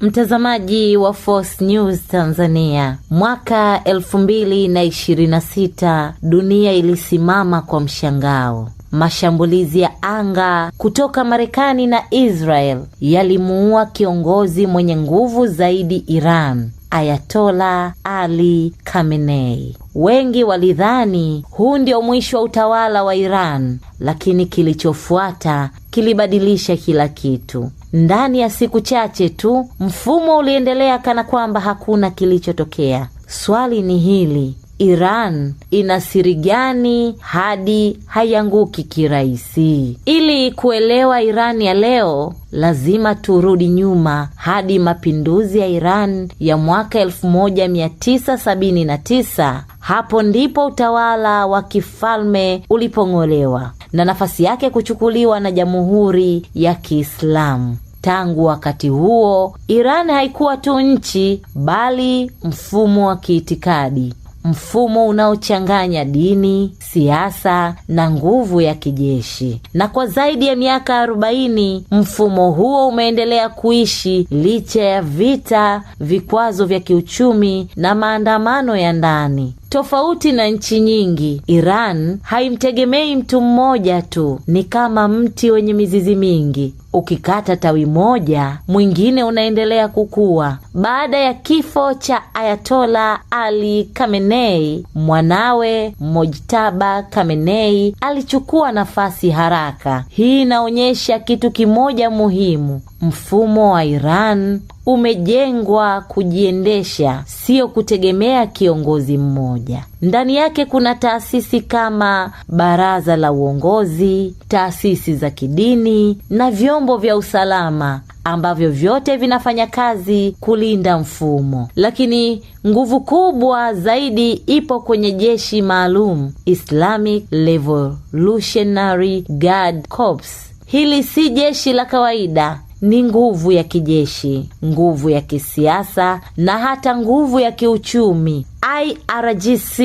Mtazamaji wa Force News Tanzania, mwaka 2026 dunia ilisimama kwa mshangao. Mashambulizi ya anga kutoka Marekani na Israel yalimuua kiongozi mwenye nguvu zaidi Iran, Ayatollah Ali Khamenei. Wengi walidhani huu ndio mwisho wa utawala wa Iran, lakini kilichofuata kilibadilisha kila kitu. Ndani ya siku chache tu, mfumo uliendelea kana kwamba hakuna kilichotokea. Swali ni hili: Iran ina siri gani hadi haianguki kirahisi? Ili kuelewa Iran ya leo, lazima turudi nyuma hadi mapinduzi ya Iran ya mwaka 1979. Hapo ndipo utawala wa kifalme ulipong'olewa na nafasi yake kuchukuliwa na Jamhuri ya Kiislamu. Tangu wakati huo, Iran haikuwa tu nchi, bali mfumo wa kiitikadi, mfumo unaochanganya dini, siasa na nguvu ya kijeshi. Na kwa zaidi ya miaka 40, mfumo huo umeendelea kuishi licha ya vita, vikwazo vya kiuchumi na maandamano ya ndani. Tofauti na nchi nyingi, Iran haimtegemei mtu mmoja tu. Ni kama mti wenye mizizi mingi. Ukikata tawi moja, mwingine unaendelea kukua. Baada ya kifo cha Ayatollah Ali Khamenei, mwanawe Mojtaba Khamenei alichukua nafasi haraka. Hii inaonyesha kitu kimoja muhimu: mfumo wa Iran umejengwa kujiendesha, sio kutegemea kiongozi mmoja. Ndani yake kuna taasisi kama baraza la uongozi, taasisi za kidini na vyombo vya usalama ambavyo vyote vinafanya kazi kulinda mfumo. Lakini nguvu kubwa zaidi ipo kwenye jeshi maalum, Islamic Revolutionary Guard Corps. Hili si jeshi la kawaida, ni nguvu ya kijeshi, nguvu ya kisiasa na hata nguvu ya kiuchumi. IRGC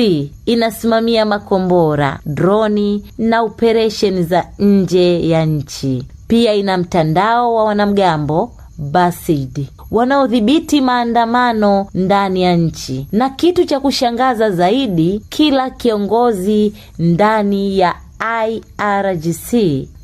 inasimamia makombora, droni na operesheni za nje ya nchi. Pia ina mtandao wa wanamgambo Basidi wanaodhibiti maandamano ndani ya nchi. Na kitu cha kushangaza zaidi, kila kiongozi ndani ya IRGC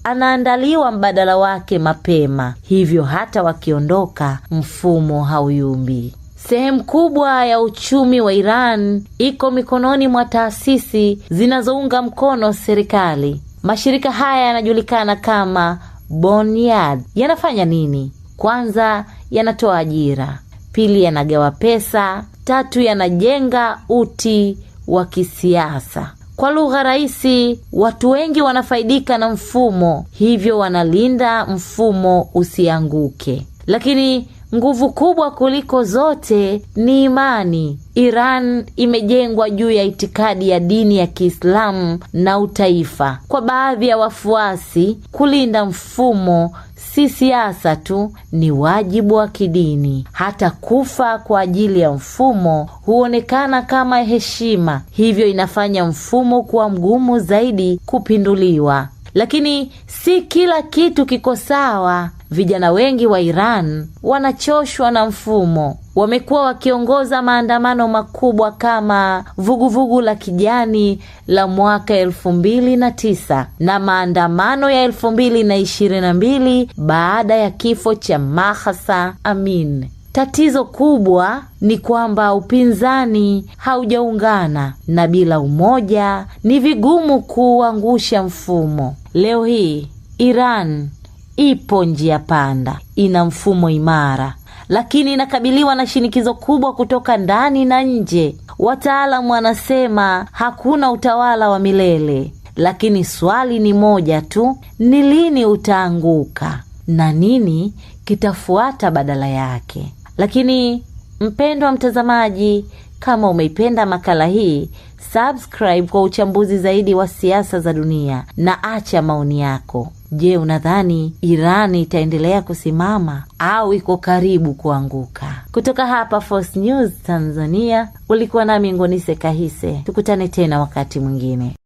anaandaliwa mbadala wake mapema, hivyo hata wakiondoka mfumo hauyumbi. Sehemu kubwa ya uchumi wa Iran iko mikononi mwa taasisi zinazounga mkono serikali. Mashirika haya yanajulikana kama Bonyad. Yanafanya nini? Kwanza, yanatoa ajira. Pili, yanagawa pesa. Tatu, yanajenga uti wa kisiasa. Kwa lugha rahisi, watu wengi wanafaidika na mfumo, hivyo wanalinda mfumo usianguke. Lakini nguvu kubwa kuliko zote ni imani. Iran imejengwa juu ya itikadi ya dini ya Kiislamu na utaifa. Kwa baadhi ya wafuasi, kulinda mfumo si siasa tu, ni wajibu wa kidini. Hata kufa kwa ajili ya mfumo huonekana kama heshima, hivyo inafanya mfumo kuwa mgumu zaidi kupinduliwa. Lakini si kila kitu kiko sawa. Vijana wengi wa Iran wanachoshwa na mfumo. Wamekuwa wakiongoza maandamano makubwa kama vuguvugu la kijani la mwaka 2009 na maandamano ya 2022 baada ya kifo cha Mahsa Amini. Tatizo kubwa ni kwamba upinzani haujaungana, na bila umoja ni vigumu kuangusha mfumo. Leo hii Iran ipo njia panda, ina mfumo imara, lakini inakabiliwa na shinikizo kubwa kutoka ndani na nje. Wataalamu wanasema hakuna utawala wa milele, lakini swali ni moja tu: ni lini utaanguka na nini kitafuata badala yake? Lakini mpendwa mtazamaji, kama umeipenda makala hii, subscribe kwa uchambuzi zaidi wa siasa za dunia na acha maoni yako. Je, unadhani Iran itaendelea kusimama au iko karibu kuanguka? Kutoka hapa Force News Tanzania, ulikuwa nami Ngonise Kahise. Tukutane tena wakati mwingine.